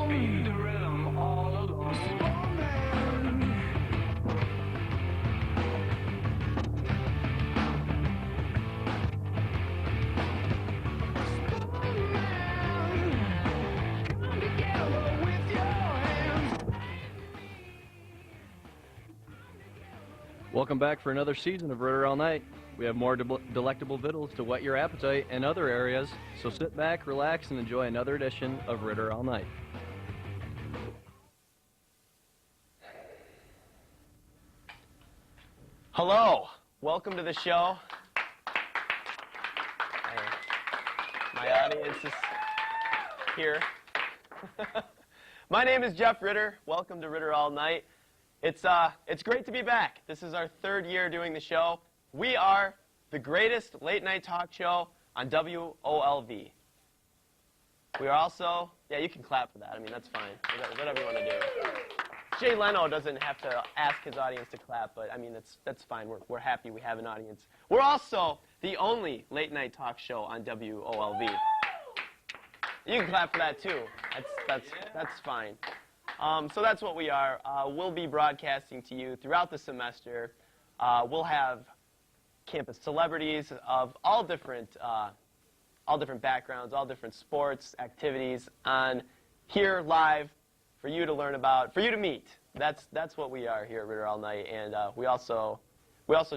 Speed the rhythm all along. Superman. Come together with your hands. Welcome back for another season of Ritter All Night. We have more delectable victuals to whet your appetite in other areas, so sit back, relax, and enjoy another edition of Ritter All Night. Hello, welcome to the show. My audience is here. My name is Jeff Ritter. Welcome to Ritter All Night. It's great to be back. This is our third year doing the show. We are the greatest late night talk show on WOLV. We are also, yeah, you can clap for that. I mean, that's fine. Whatever you want to do. Jay Leno doesn't have to ask his audience to clap, but I mean, that's fine. We're happy we have an audience. We're also the only late night talk show on WOLV. You can clap for that too. That's fine. So that's what we are. We'll be broadcasting to you throughout the semester. We'll have campus celebrities of all different backgrounds, all different sports, activities on here live for you to learn about, for you to meet. That's what we are here at Ritter All Night, and we also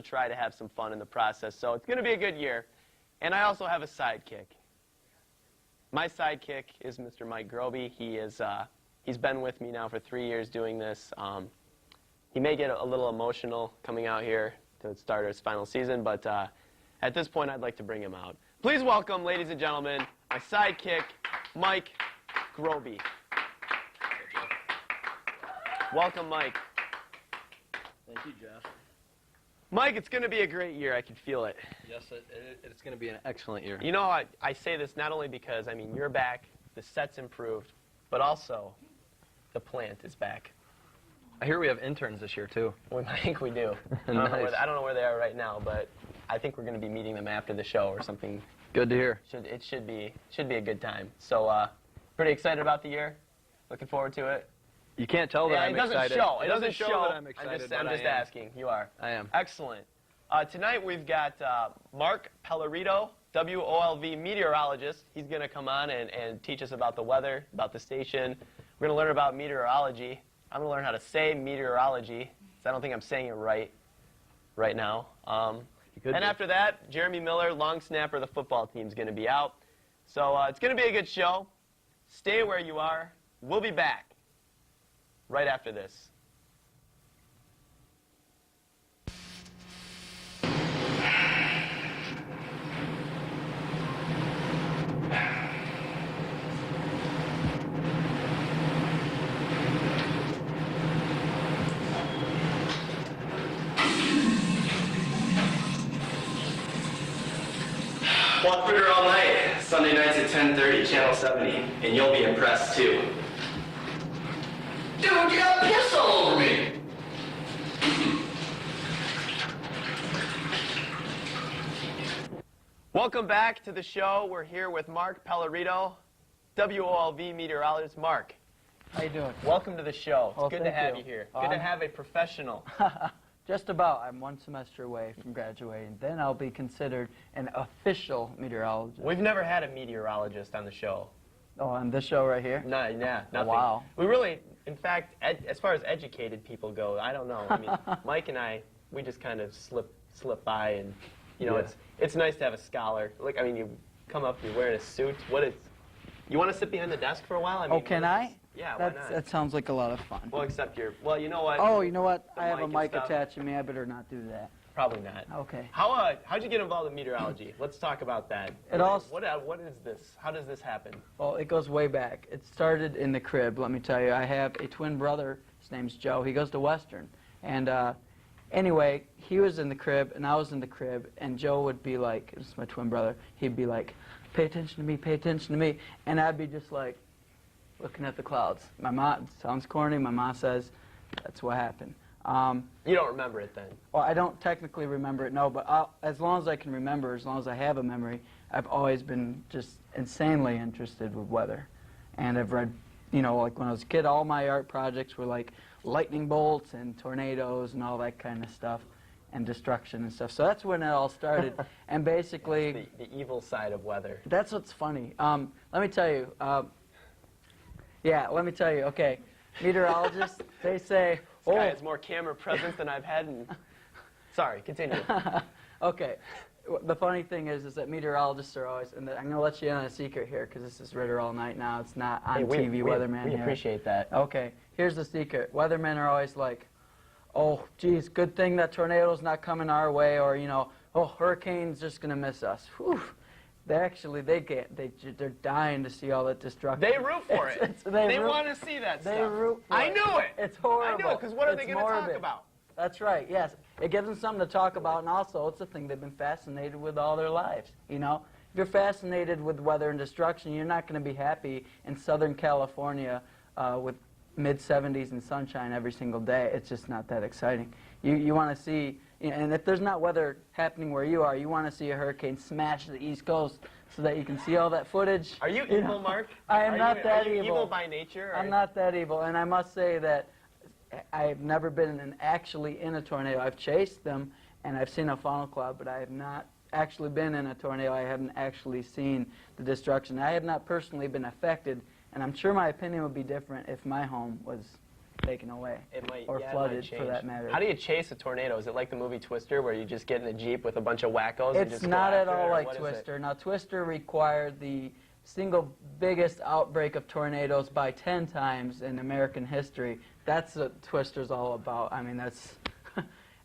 try to have some fun in the process. So it's going to be a good year, and I also have a sidekick. My sidekick is Mr. Mike Groby. He's been with me now for 3 years doing this. He may get a little emotional coming out here to start his final season, but at this point, I'd like to bring him out. Please welcome, ladies and gentlemen, my sidekick, Mike Groby. Welcome, Mike. Thank you, Jeff. Mike, it's going to be a great year. I can feel it. Yes, it's going to be an excellent year. You know, I say this not only because, I mean, you're back, the set's improved, but also the plant is back. I hear we have interns this year, too. I think we do. Nice. I don't know where they are right now, but I think we're going to be meeting them after the show or something. Good to hear. It should be a good time. So, pretty excited about the year. Looking forward to it. You can't tell that I'm excited. It doesn't show that I'm excited, I'm just asking. You are. I am. Excellent. Tonight we've got Mark Pellerito, WOLV meteorologist. He's going to come on and teach us about the weather, about the station. We're going to learn about meteorology. I'm going to learn how to say meteorology, because I don't think I'm saying it right now. And after that, Jeremy Miller, long snapper of the football team, is going to be out. So it's going to be a good show. Stay where you are. We'll be back right after this. Watch Ritter All Night, Sunday nights at 10:30, Channel 70, and you'll be impressed too. Dude, you got piss all over me. Welcome back to the show. We're here with Mark Pellerito, WOLV meteorologist. Mark, How you doing? welcome to the show. It's Well, good to thank have you. you here. Good to have a professional. Just about. I'm one semester away from graduating. Then I'll be considered an official meteorologist. We've never had a meteorologist on the show. Oh, on this show right here? No, yeah, nothing. wow. We really, in fact, as far as educated people go, I don't know. I mean, Mike and I, we just kind of slip by, and you know, Yeah. it's nice to have a scholar. Like, I mean, you come up, you're wearing a suit. You want to sit behind the desk for a while? I mean, Oh, can I? Yeah, why not? That sounds like a lot of fun. Well, except well, you know what? Oh, you know what? The I have a mic and mic stuff. attached to me. I better not do that. Probably not. Okay. How'd you get involved in meteorology? Let's talk about that. What is this? How does this happen? Well, it goes way back. It started in the crib, let me tell you. I have a twin brother. His name's Joe. He goes to Western. And anyway, he was in the crib, and I was in the crib, and Joe would be like, this is my twin brother, he'd be like, pay attention to me, pay attention to me. And I'd be just like, looking at the clouds. My mom, sounds corny, my mom says, that's what happened. You don't remember it then? Well, I don't technically remember it, no, but as long as I can remember, as long as I have a memory, I've always been just insanely interested with weather. And I've read you know, like when I was a kid, all my art projects were like lightning bolts and tornadoes and all that kind of stuff, and destruction and stuff. So that's when it all started. And basically, It's the evil side of weather. that's what's funny. Let me tell you. Yeah, let me tell you. Okay, meteorologists, they say, This guy has more camera presence than I've had in... Sorry, continue. Okay. The funny thing is that meteorologists are always, and I'm going to let you in on a secret here because this is Ritter all night now. It's not on TV, weatherman We here. appreciate that. Okay, here's the secret. Weathermen are always like, oh, geez, good thing that tornado's not coming our way, or, you know, oh, hurricane's just going to miss us. Whew. They're dying to see all that destruction. They root for it. They want to see that They stuff. root for I it. knew it. It's horrible. I knew it, because what are they It's going to talk morbid. about? That's right, yes. It gives them something to talk about, and also it's a thing they've been fascinated with all their lives, you know? If you're fascinated with weather and destruction, you're not going to be happy in Southern California with mid-70s and sunshine every single day. It's just not that exciting. You want to see, and if there's not weather happening where you are, you want to see a hurricane smash the East Coast so that you can see all that footage. Are you evil, Mark? I am not that Are you evil. evil by nature? I'm not that evil, and I must say that I've never been actually in a tornado. I've chased them, and I've seen a funnel cloud, but I have not actually been in a tornado. I haven't actually seen the destruction. I have not personally been affected, and I'm sure my opinion would be different if my home was taken away It might, or yeah, flooded, it might for change. that matter. How do you chase a tornado? Is it like the movie Twister, where you just get in a Jeep with a bunch of wackos and It's just go not at after it, all or like what is it? Twister. Now, Twister required the single biggest outbreak of tornadoes by 10 times in American history. That's what Twister's all about. I mean, that's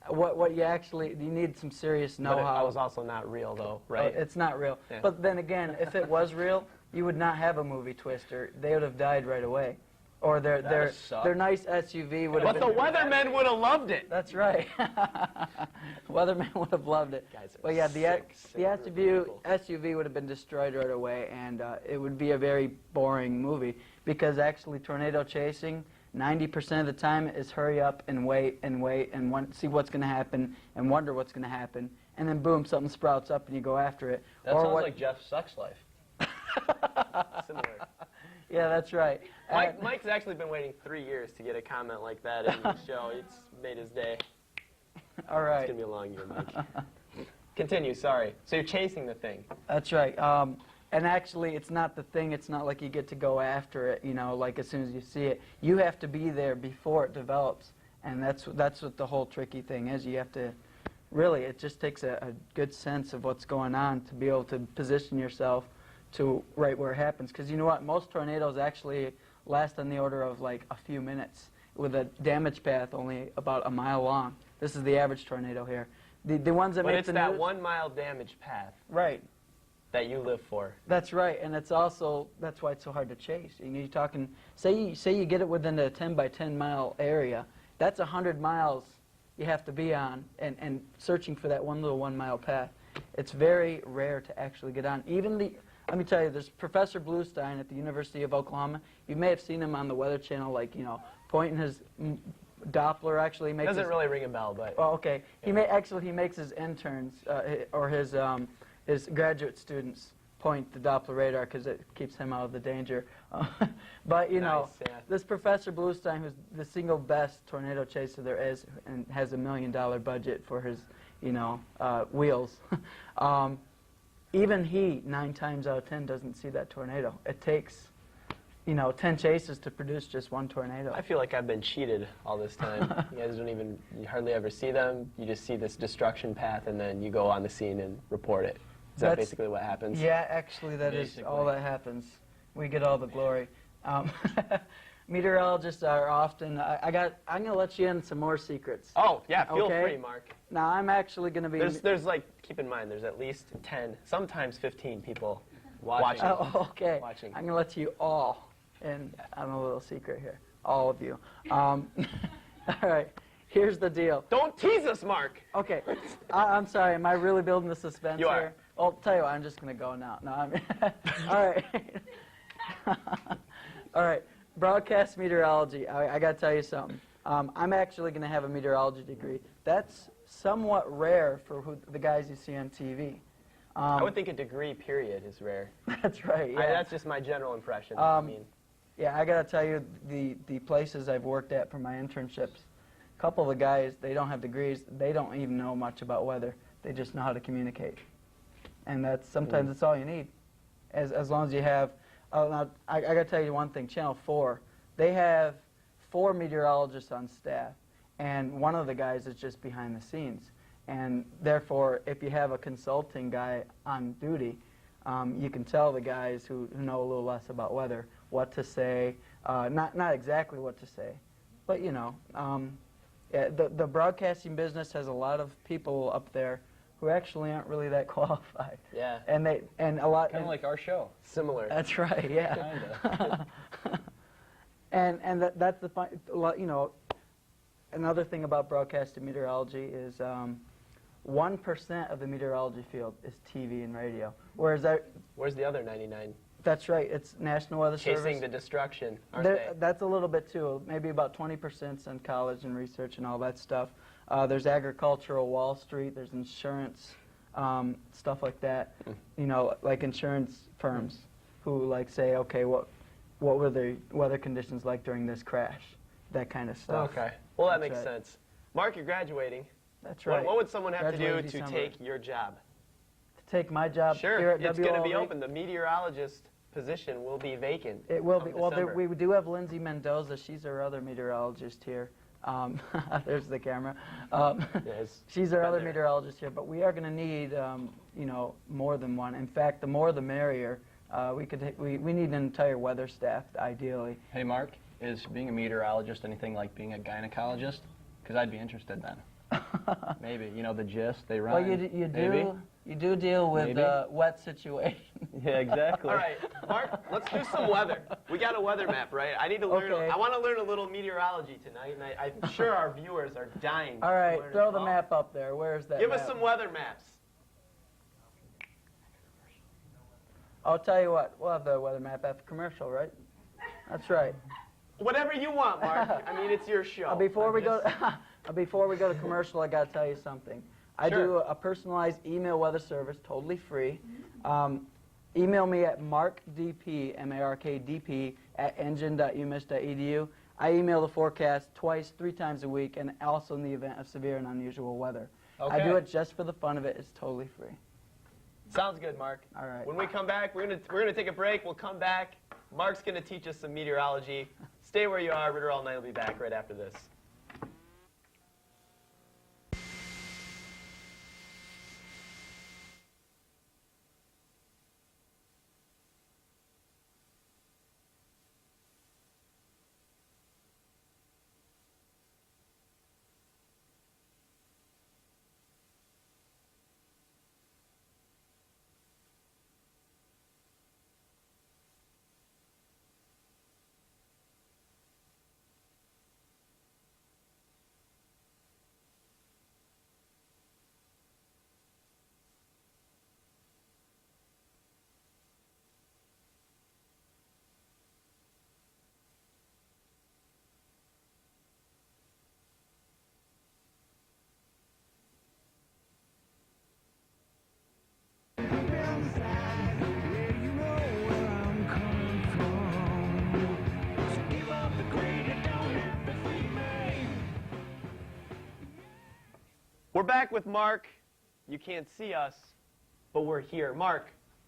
what you actually, you need some serious But know-how. it was also not real, though, right? It's not real. Yeah. But then again, if it was real, you would not have a movie Twister. They would have died right away. Or their nice SUV would have But been... the weathermen would have loved it. That's right. Weatherman would have loved it. Guys are But yeah, sick people. SUV would have been destroyed right away, and it would be a very boring movie because actually tornado chasing, 90% of the time is hurry up and wait and see what's going to happen and wonder what's going to happen, and then boom, something sprouts up and you go after it. That or sounds what, like Jeff's sex life. Similar. Yeah, that's right. Mike's actually been waiting 3 years to get a comment like that in the show. It's made his day. All It's right. going to be a long year, Mike. Continue, sorry. So you're chasing the thing. That's right. And actually, it's not the thing. It's not like you get to go after it, you know, like as soon as you see it. You have to be there before it develops. And that's what the whole tricky thing is. You have to, really, it just takes a good sense of what's going on to be able to position yourself to right where it happens. Because you know what? Most tornadoes actually last on the order of like a few minutes with a damage path only about a mile long. This is the average tornado here. The ones that But make it's the that news, 1 mile damage path right. that you live for. That's right, and it's also, that's why it's so hard to chase. You know, you're talking, say you get it within a 10 by 10 mile area, that's 100 miles you have to be on and searching for that one little 1 mile path. It's very rare to actually get on. Even let me tell you, there's Professor Bluestein at the University of Oklahoma. You may have seen him on the Weather Channel, like, you know, pointing his Doppler actually makes Doesn't really ring a bell, but... Oh, okay. He makes his interns or his graduate students point the Doppler radar because it keeps him out of the danger. But you know, Nice, yeah. this Professor Bluestein, who's the single best tornado chaser there is, and has $1 million budget for his, you know, wheels. Even he, 9 times out of 10, doesn't see that tornado. It takes, you know, 10 chases to produce just one tornado. I feel like I've been cheated all this time. You guys you hardly ever see them. You just see this destruction path, and then you go on the scene and report it. Is that That's- basically what happens? Yeah, actually, that is all that happens. We get all the glory. Meteorologists are often. I'm gonna let you in some more secrets. Oh, yeah, feel Okay. free, Mark. Now I'm actually gonna be. There's like, keep in mind, there's at least 10, sometimes 15 people watching. Oh, okay. Watching. I'm gonna let you all in on a little secret here. All of you. All right. Here's the deal. Don't tease us, Mark! Okay. I'm sorry. Am I really building the suspense You are. here? I'll tell you what. I'm just gonna go now. No, I'm. All right. All right. Broadcast meteorology. I got to tell you something. I'm actually going to have a meteorology degree. That's somewhat rare for the guys you see on TV. I would think a degree, period, is rare. That's right. Yeah. That's just my general impression. Yeah, Yeah, I gotta tell you, the places I've worked at for my internships, a couple of the guys, they don't have degrees. They don't even know much about weather. They just know how to communicate, and that's sometimes it's all you need, as long as you have. Now, I gotta tell you one thing. Channel 4, they have 4 meteorologists on staff, and one of the guys is just behind the scenes. And therefore, if you have a consulting guy on duty, you can tell the guys who know a little less about weather what to say, not exactly what to say, but you know. Yeah, the broadcasting business has a lot of people up there who actually aren't really that qualified. Yeah. And a lot. Kind of like our show. Similar. That's right. Yeah. Kinda. and that's the fun. You know, another thing about broadcasting meteorology is 1% of the meteorology field is TV and radio. Whereas Where's the other 99? that's right. It's National Weather Service. Chasing the destruction, aren't they? That's a little bit too. Maybe about 20% in college and research and all that stuff. There's agricultural Wall Street. There's insurance, stuff like that. You know, like insurance firms who like say, okay, what were the weather conditions like during this crash? That kind of stuff. Okay. Well, that That's makes right. sense. Mark, you're graduating. That's right. What would someone have to do Graduated to December. take your job? To take my job here Sure, at it's going to be WOLV? open. The meteorologist position will be vacant. It will come be. Well, December. we do have Lindsay Mendoza. She's our other meteorologist here. There's the camera. Yes. She's our Been other there. meteorologist here, but we are going to need, you know, more than one. In fact, the more the merrier. We need an entire weather staff, ideally. Hey, Mark, is being a meteorologist anything like being a gynecologist? Because I'd be interested then. Maybe, you know, the gist, they run. Well, you do deal with Maybe. wet situations. Yeah, exactly. All right, Mark, let's do some weather. We got a weather map, right? I need to learn. Okay. I want to learn a little meteorology tonight, and I'm sure our viewers are dying. All to right, learn throw as the well. map up there. Where's that Give map? us some weather maps. I'll tell you what, we'll have the weather map after commercial, right? That's right. Whatever you want, Mark. I mean, it's your show. Before I'm we just- go to commercial, I got to tell you something. I Sure. do a personalized email weather service, totally free. Email me at markdp, M-A-R-K-D-P, at engine.umis.edu. I email the forecast twice, 3 times a week, and also in the event of severe and unusual weather. I do Okay. it just for the fun of it. It's totally free. Sounds good, Mark. All right. When we come back, we're gonna take a break. We'll come back. Mark's gonna teach us some meteorology. Stay where you are. Ritter All Night will be back right after this. We're back with Mark. You can't see us, but we're here. Mark,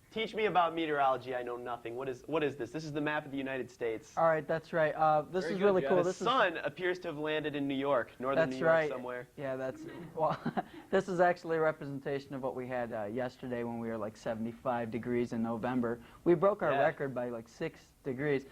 teach me about meteorology. I know nothing. What is this? This is the map of the United States. All right, that's right. This Very is good, really Jeff. cool. The This is sun appears to have landed in New York, northern That's New York right. somewhere. Yeah, well, this is actually a representation of what we had yesterday when we were like 75 degrees in November. We broke our Yeah. record by like 6 degrees.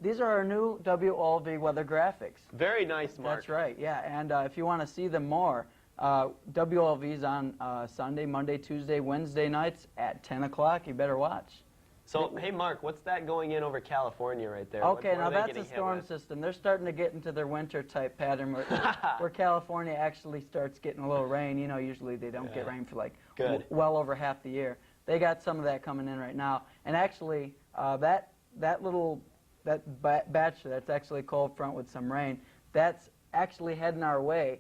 These are our new WOLV weather graphics. Very nice, Mark. That's right, yeah. And if you want to see them more, WLV's on Sunday, Monday, Tuesday, Wednesday nights at 10 o'clock. You better watch. So, hey, Mark, what's that going in over California right there? Okay, What now are they that's getting a hit storm with? system. They're starting to get into their winter type pattern where California actually starts getting a little rain. You know, usually they don't get Yeah. rain for like Good. well over half the year. They got some of that coming in right now. And actually, that batch that's actually a cold front with some rain, that's actually heading our way.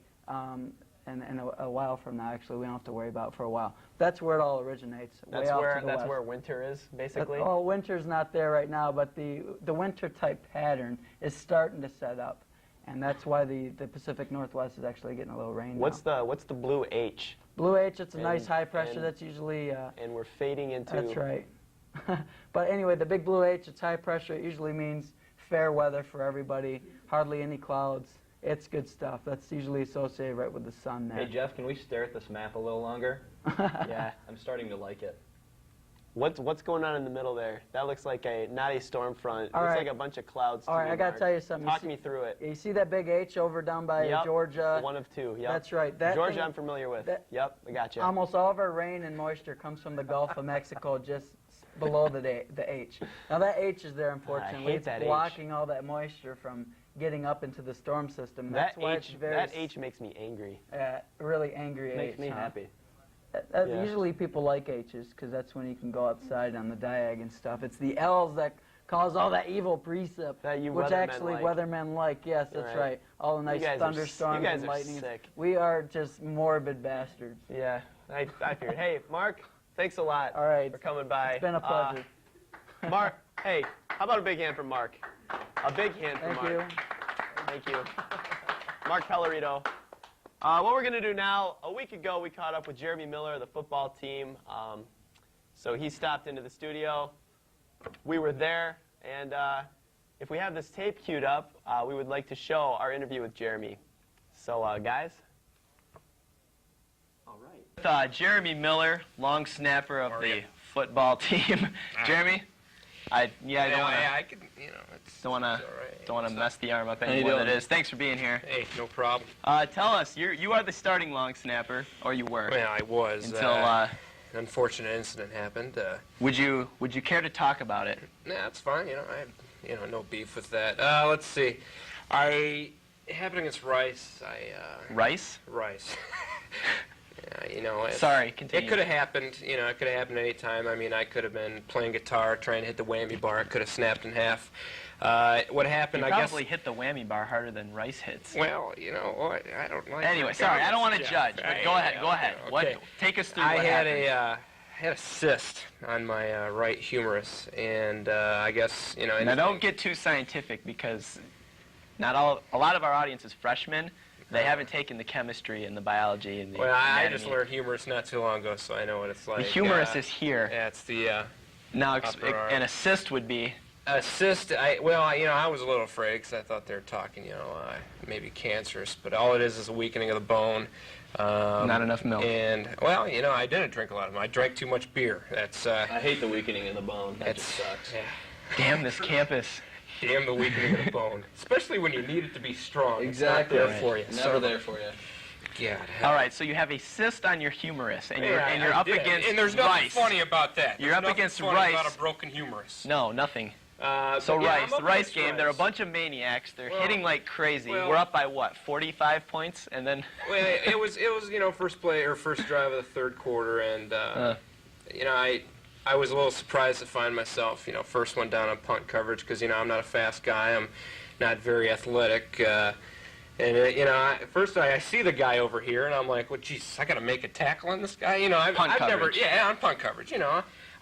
and a while from now, actually, we don't have to worry about it for a while. That's where it all originates. That's way off where to the west. winter is, basically. Oh, winter's not there right now, but the winter type pattern is starting to set up, and that's why the Pacific Northwest is actually getting a little rain now. What's the blue H? Blue H, it's a nice high pressure. That's usually. And we're fading into. That's right. But anyway, the big blue H, it's high pressure. It usually means fair weather for everybody. Hardly any clouds. It's good stuff. That's usually associated right with the sun there. Hey, Jeff, can we stare at this map a little longer? Yeah, I'm starting to like it. What's going on in the middle there? That looks like not a storm front. It looks like a bunch of clouds. All right, I got to tell you something. Talk me through it. You see that big H over down by Georgia? One of two, yep. That's right. Georgia I'm familiar with. Yep, I got you. Almost all of our rain and moisture comes from the Gulf of Mexico, just below the H. Now that H is there, unfortunately. It's blocking all that moisture from getting up into the storm system. That's why it's very... That H makes me angry. Really angry H. Makes me happy. Usually people like H's because that's when you can go outside on the diag and stuff. It's the L's that cause all that evil precip, which actually weathermen like. Yes, that's right. All the nice thunderstorms and lightning. Sick. We are just morbid bastards. Yeah, I figured. Hey, Mark, thanks a lot for coming by. It's been a pleasure. Mark, hey, how about a big hand for Mark? A big hand for Mark. Thank you. Thank you. Mark Pellerito. What we're going to do now, a week ago we caught up with Jeremy Miller of the football team. So he stopped into the studio. We were there, and if we have this tape queued up, we would like to show our interview with Jeremy. So, guys. All right. With, Jeremy Miller, long snapper of the football team. Jeremy? I don't want to mess the arm up any more than it is. Thanks for being here. Hey, no problem. Tell us, you are the starting long snapper, or you were? Well, I was until an unfortunate incident happened. Would you care to talk about it? Nah, that's fine. I have no beef with that. Let's see. It happened against Rice. Rice? Rice. Sorry, continue. It could have happened. It could have happened any time. I mean, I could have been playing guitar, trying to hit the whammy bar. It could have snapped in half. What happened? You probably hit the whammy bar harder than Rice hits. Well, I don't like. Anyway, sorry, I don't want to judge. But go ahead. Okay. Take us through what happened. I had a cyst on my right humerus, and I guess Now, don't get too scientific because a lot of our audience is freshmen. They haven't taken the chemistry and the biology and the I anatomy. just learned humerus not too long ago, so I know what it's like. The humerus is here. Yeah, it's the now, upper arm. an cyst would be. A cyst, I was a little afraid because I thought they were talking, maybe cancerous, but all it is a weakening of the bone. Not enough milk. And, I didn't drink a lot of them. I drank too much beer. That's. I hate the weakening of the bone. That just sucks. Yeah. Damn this campus. Damn the weakening of the bone. Especially when you need it to be strong. Exactly. It's not there for you. Never there for you. God. All right, so you have a cyst on your humerus, and you're up against And there's nothing Rice. funny about that. You're up against funny Rice. About a broken humerus. No, nothing. So the Rice game, they're a bunch of maniacs. They're hitting like crazy. We're up by what, 45 points, and then. Well, it was first drive of the third quarter, and I was a little surprised to find myself, first one down on punt coverage because I'm not a fast guy. I'm not very athletic. First I see the guy over here, and I'm like, well, Jesus, I got to make a tackle on this guy. I've never, on punt coverage.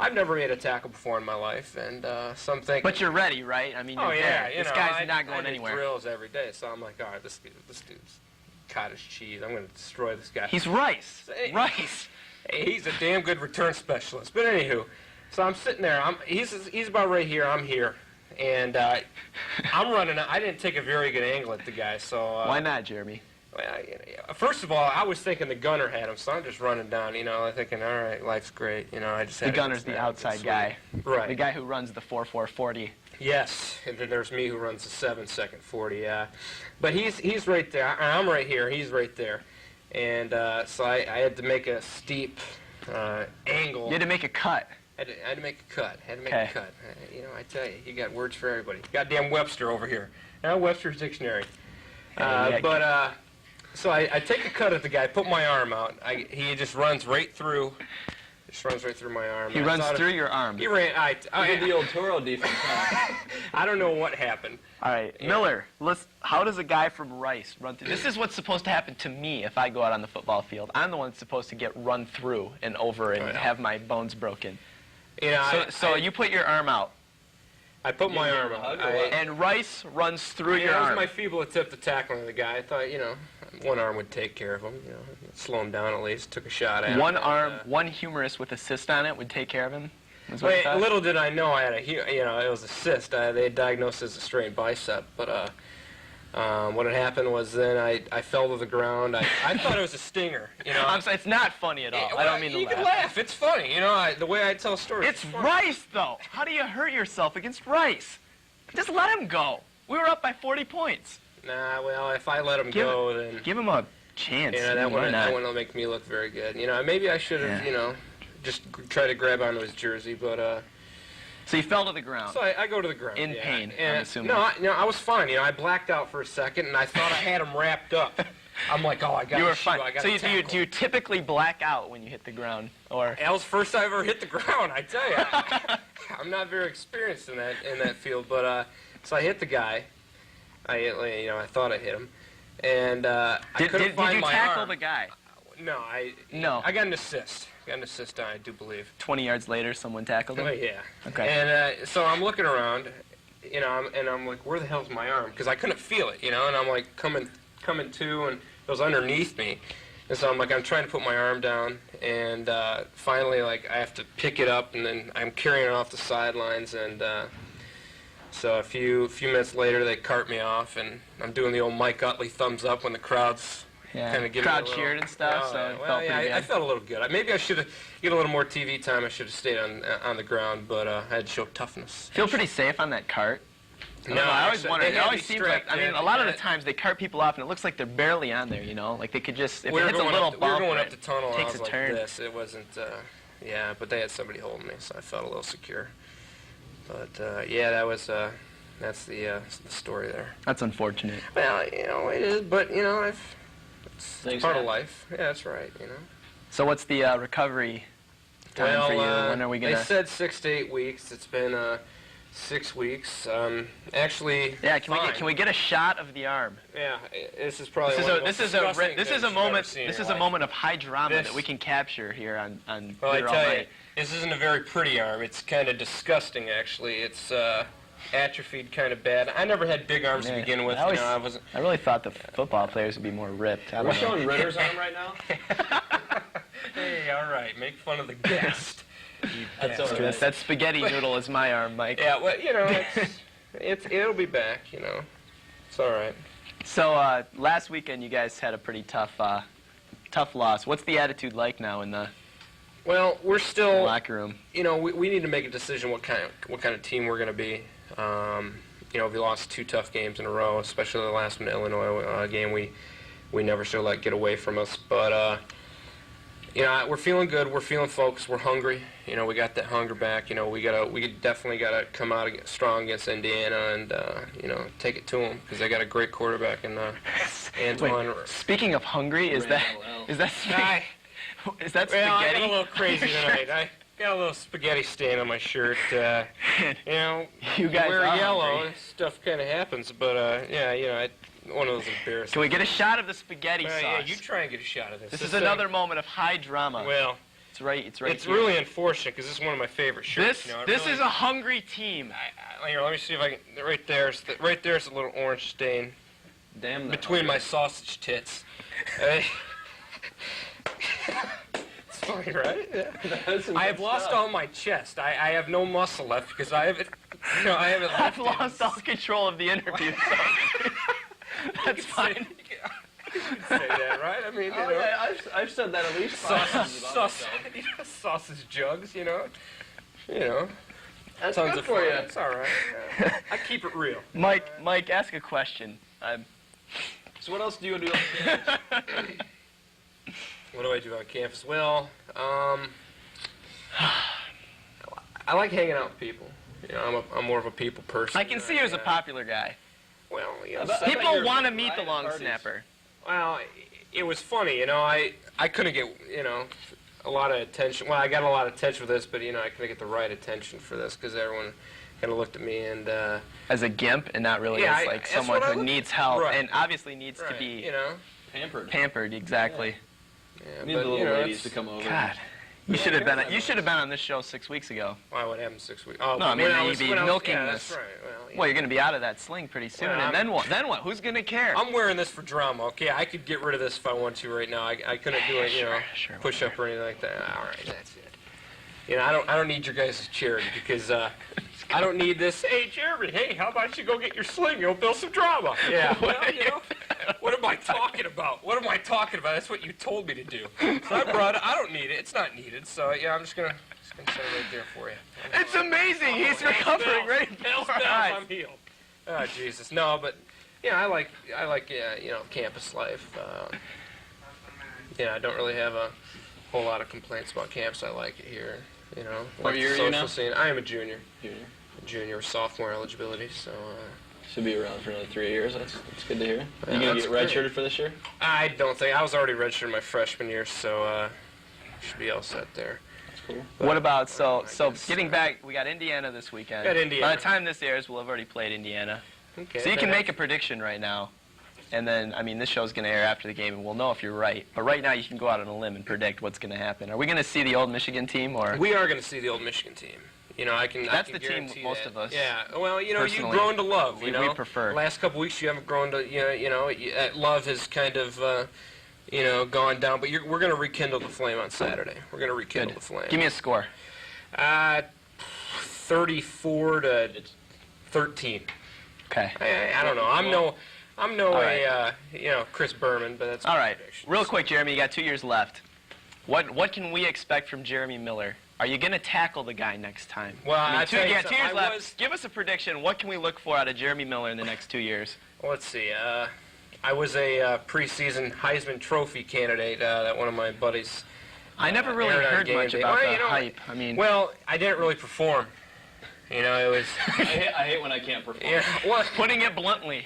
I've never made a tackle before in my life, and so I'm thinking. But you're ready, right? I mean, you're there. This guy's not going anywhere. I do drills every day, so I'm like, all right, this dude's cottage cheese. I'm going to destroy this guy. He's Rice. Rice. Hey, he's a damn good return specialist. But anywho, so I'm sitting there. He's about right here. I'm here. And I'm running. I didn't take a very good angle at the guy, so... Why not, Jeremy? Well, first of all, I was thinking the gunner had him, so I'm just running down, thinking, all right, life's great. I just The gunner's the outside guy. Right. The guy who runs the 4.440. Yes, and then there's me who runs the 7-second 40. But he's right there. I'm right here. He's right there. And so I had to make a steep angle. You had to make a cut. I had to make a cut. I tell you, you got words for everybody. Goddamn Webster over here. Now Webster's dictionary. So I take a cut at the guy, put my arm out. He just runs right through Just runs right through my arm. He I runs thought through your arm. He ran. You did the old Toro defense. Huh? I don't know what happened. All right, Miller, how does a guy from Rice run through? This is what's supposed to happen to me if I go out on the football field. I'm the one that's supposed to get run through and over and have my bones broken. You know, So you put your arm out, I put my arm out. and Rice runs through your That was arm. my feeble attempt at tackling the guy. I thought, one arm would take care of him. Slow him down at least. Took a shot at him. One arm, one humorous with a cyst on it would take care of him. Is what you Wait, thought? little did I know I had it was a cyst. They had diagnosed it as a strained bicep, but what had happened was then I fell to the ground. I thought it was a stinger. I'm sorry, it's not funny at all. I don't mean to you laugh. can laugh. It's funny. The way I tell stories. It's funny. Rice, though. How do you hurt yourself against Rice? Just let him go. We were up by 40 points. Nah, well, if I let him go, then Give him a chance. that Why not? wouldn't make me look very good. Maybe I should have, just try to grab onto his jersey, but So you fell to the ground. so I go to the ground In yeah. pain, And I'm assuming. No, I was fine. I blacked out for a second, and I thought I had him wrapped up. I'm like, oh, I got. You were I fine. got So do you typically black out when you hit the ground, or? That was the first time I ever hit the ground. I tell you, I'm not very experienced in that field, but so I hit the guy. I thought I hit him, and I couldn't find did you my tackle arm. the guy? No, I got an assist. I do believe. 20 yards later, someone tackled him. Oh yeah. Okay. And so I'm looking around, I'm like, where the hell's my arm? Because I couldn't feel it, and I'm like coming to, and it was underneath me, and so I'm trying to put my arm down, and finally I have to pick it up, and then I'm carrying it off the sidelines, and so a few minutes later they cart me off, and I'm doing the old Mike Utley thumbs up when the crowd's kind of giving crowd me a little, cheered and stuff. So it felt pretty good. I felt a little good. Maybe I should have get a little more TV time. I should have stayed on the ground, but I had to show toughness. Feel pretty safe on that cart. No, I always actually, wonder. they It had always me seems like. strapped I mean, in. a lot of the times they cart people off, and it looks like they're barely on there. Like they could just if we it were hits a going little up, bump, we were going it up the tunnel, and I takes was a like turn. this. It wasn't. Yeah, but they had somebody holding me, so I felt a little secure. But yeah, that's the story there. That's unfortunate. Well, it is, but it's Things part of happen. life. Yeah, that's right. So what's the recovery time for you? When are we gonna? They said 6 to 8 weeks. It's been 6 weeks. Actually. Yeah, fine. can we get a shot of the arm? Yeah, this is probably This one of the most is disgusting a things you've ever moment. seen in This your is a life. moment of high drama This- that we can capture here on. Well, I Ritter All tell you, Night. this isn't a very pretty arm. It's kind of disgusting, actually. It's atrophied kind of bad. I never had big arms to Yeah. begin with. I always- I wasn't. I really thought the football players would be more ripped. I We're don't know. showing Ritter's arm right now. Hey, all right, make fun of the guest. That's bastard. all right. That spaghetti noodle is my arm, Mike. Yeah, well, it'll be back. It's all right. So last weekend, you guys had a pretty tough loss. What's the attitude like now in the Well, we're still. locker room? We need to make a decision what kind of team we're going to be. We lost 2 tough games in a row, especially the last one, the Illinois game. We never should let get away from us. But we're feeling good. We're feeling focused. We're hungry. We got that hunger back. We definitely gotta come out strong against Indiana and take it to them because they got a great quarterback in Antoine. Wait, speaking of hungry, is that I- is that Well, I got spaghetti? a little crazy tonight. I got a little spaghetti stain on my shirt. You guys wear are yellow, hungry. stuff kind of happens. But one of those embarrassing. Can we get a shot of the spaghetti Well, sauce? yeah, you try and get a shot of this. This is thing- another moment of high drama. Well, It's right it's here. really unfortunate because this is one of my favorite shirts. This is a hungry team. Here, let me see if I can. Right there's a little orange stain Damn that. between my sausage tits. Hey. It's funny, right? Yeah. I have lost all my chest. I have no muscle left because I haven't. I haven't I've lifted. lost all control of the interview. So. That's fine. You could say that, right? I mean, Oh, yeah, I've said that at least 5 times about myself. sausage jugs, That's Tons good of for fun. you. It's all right. I keep it real. Mike, ask a question. So what else do you do on campus? What do I do on campus? Well, I like hanging out with people. I'm more of a people person. I can see you as a popular guy. Well, People want to meet the riot long parties. snapper. Well, it was funny, I couldn't get, a lot of attention. Well, I got a lot of attention for this, but I couldn't get the right attention for this because everyone kind of looked at me and. As a gimp, and not really as like someone who needs help, right. and obviously needs to be pampered. Exactly. Yeah, Need but, the little ladies to come over. God, you should have been. You should have been on this show 6 weeks ago. Why? What happened 6 weeks? Oh, No, I mean you'd be milking yeah, this. That's right. Well, you're going to be out of that sling pretty soon, Well, and then what? Then what? Who's going to care? I'm wearing this for drama. Okay, I could get rid of this if I want to right now. I couldn't do it, Sure, push up or anything like that. All right, that's it. I don't need your guys' charity because I don't need this. Hey, Jeremy. Hey, how about you go get your sling? You'll build some drama. Yeah. Well, what am I talking about? What am I talking about? That's what you told me to do. So I brought it. I don't need it. It's not needed. So yeah, I'm just gonna set it right there for you. It's amazing. He's recovering right before our eyes. I'm healed. Oh Jesus, no, but I like campus life. I don't really have a whole lot of complaints about campus. I like it here. What year are you now? Scene. I am a junior. Junior. Sophomore eligibility. So. Should be around for another 3 years. That's good to hear. Yeah, You gonna that's get great. redshirted for this year? I don't think I was already registered my freshman year, so should be all set there. That's cool. What about so guess, getting back? We got Indiana this weekend. Got Indiana. By the time this airs, we'll have already played Indiana. Okay. So you can make a prediction right now, and then this show's going to air after the game, and we'll know if you're right. But right now, you can go out on a limb and predict what's going to happen. Are we going to see the old Michigan team, or We are going to see the old Michigan team. I can. That's I can the team guarantee most that. of us, Yeah. Well, you've personally, grown to love. we prefer. The last couple weeks, you haven't grown to. Love has kind of. Gone down, but we're going to rekindle the flame on Saturday. We're going to rekindle the flame. Give me a score. 34 to 13. Okay. I don't know. I'm no right. Chris Berman, but that's All my right. prediction. Real quick, Jeremy, you got 2 years left. What can we expect from Jeremy Miller? Are you going to tackle the guy next time? Well, I two tell you years something, left. Give us a prediction. What can we look for out of Jeremy Miller in the next 2 years? Well, let's see. I was a preseason Heisman Trophy candidate that one of my buddies. I never really aired on heard game much day. about Well, the hype. Well, I didn't really perform. It was. I hate when I can't perform. Yeah. Well, Putting it bluntly.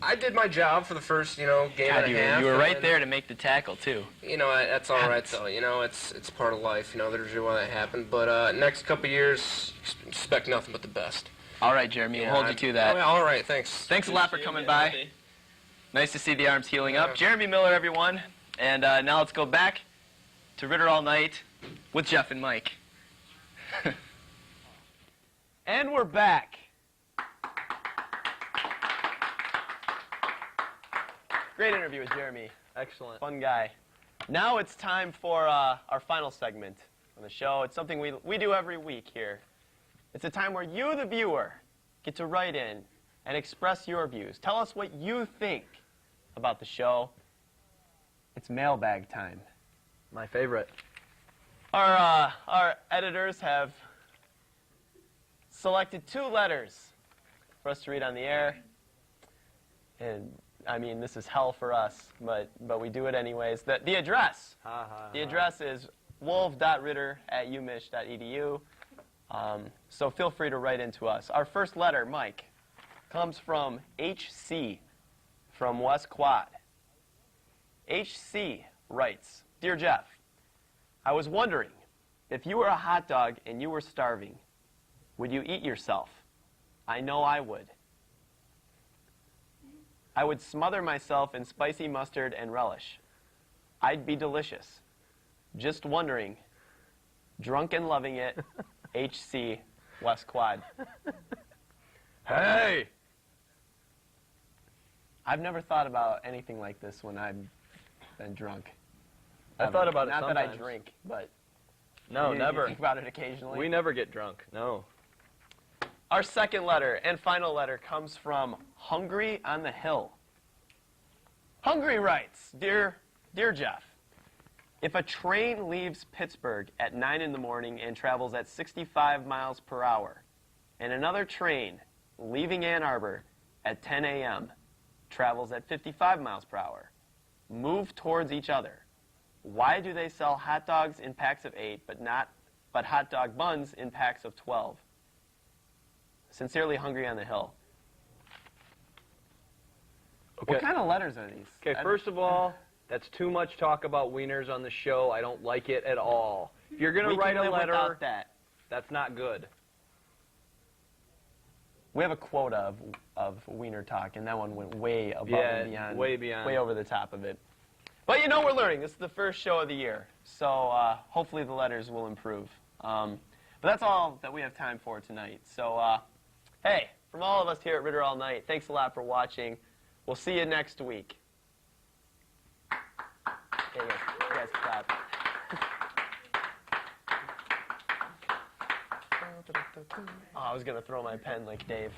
I did my job for the first, game God, and a half. you were and right then, there to make the tackle too. That's all right though. It's part of life. There's a why that happened. But next couple years, expect nothing but the best. All right, Jeremy, we'll hold you to that. Oh, yeah, all right, thanks. Thanks a lot for coming by. Nice to see the arms healing up. Jeremy Miller, everyone. And now let's go back to Ritter All Night with Jeff and Mike. And we're back. Great interview with Jeremy. Excellent. Fun guy. Now it's time for our final segment on the show. It's something we do every week here. It's a time where you, the viewer, get to write in and express your views. Tell us what you think about the show. It's mailbag time. My favorite. Our editors have selected 2 letters for us to read on the air. And this is hell for us, but we do it anyways. The address. The address is wolv.ritter@umich.edu. So feel free to write into us. Our first letter, Mike, comes from HC from West Quad. HC writes, Dear Jeff, I was wondering, if you were a hot dog and you were starving, would you eat yourself? I know I would. I would smother myself in spicy mustard and relish. I'd be delicious. Just wondering. Drunk and loving it. HC West Quad. Hey! I've never thought about anything like this when I've been drunk. I thought about it Not sometimes. that I drink, but No, you never. think about it occasionally. We never get drunk. No. Our second letter and final letter comes from Hungry on the Hill. Hungry writes, Dear Jeff, if a train leaves Pittsburgh at 9 in the morning and travels at 65 miles per hour, and another train leaving Ann Arbor at 10 a.m. travels at 55 miles per hour, move towards each other, why do they sell hot dogs in packs of 8 but hot dog buns in packs of 12? Sincerely, Hungry on the Hill. Okay. What kind of letters are these? Okay, first of all, That's too much talk about wieners on the show. I don't like it at all. If you're going to We write can a live letter, without that. that's not good. We have a quota of wiener talk, and that one went way above Yeah, and beyond. way beyond. Way over the top of it. But you know, we're learning. This is the first show of the year, so hopefully the letters will improve. But that's all that we have time for tonight. So, hey, from all of us here at Ritter All Night, thanks a lot for watching. We'll see you next week. Hey, you guys clap. Oh, I was going to throw my pen like Dave.